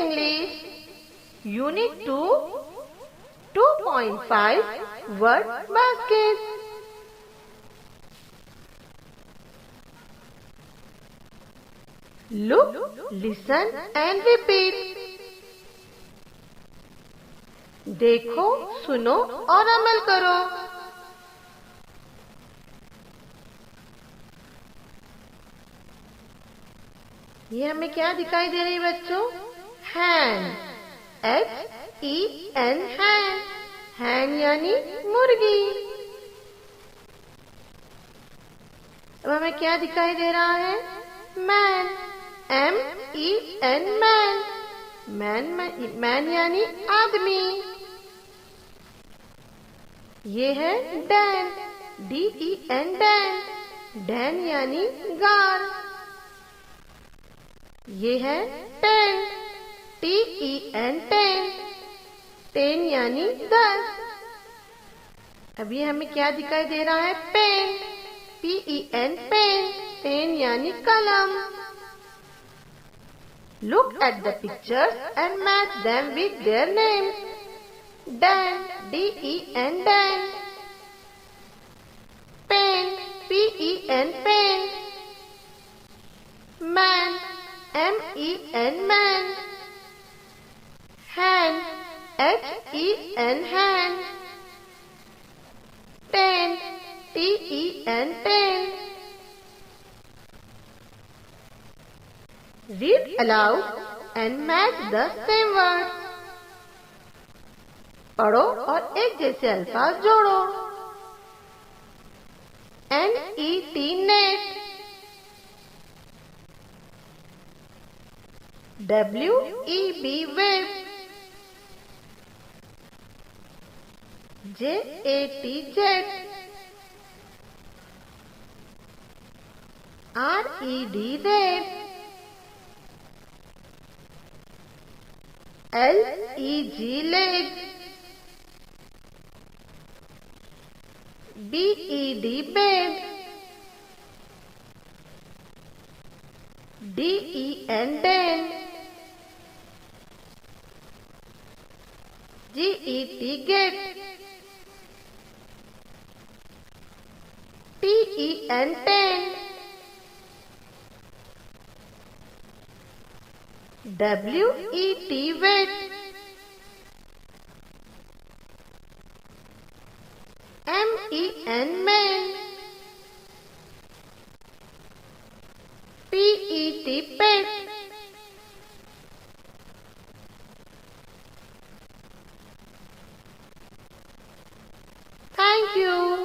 English, Unit 2, 2.5 Word Basket. Look, listen and repeat. देखो, सुनो और अमल करो. ये हमें क्या दिखाई दे रही है बच्चों? हैन, H-E-N, हैन. हैन यानी मुर्गी. अब हमें क्या दिखाई दे रहा है? Man, M-E-N, man. मैन यानी आदमी. ये है डैन, D-E-N, डैन. डैन यानी गार. ये है टेन, T-E-N, टेन. टेन यानी 10. अभी हमें क्या दिखाई दे रहा है? Pen, P-E-N, pen. पेन यानी कलम. Look at the pictures and match them with their names. Dan, D-E-N, Dan. Pen, P-E-N, pen. Man, M-E-N, man. Hand, H-E-N, hand. Ten, T-E-N, ten. Read aloud and match the same words. पढ़ो और एक जैसे अल्फाज जोड़ो. N-E-T, net. W-E-B, web. J-A-T, jet. R-E-D, red. L-E-G, leg. B-E-D, bed. D-E-N, den. G-E-T, get. T-E-N, ten. W-E-T, wet. M-E-N, men. P-E-T, pet. Thank you.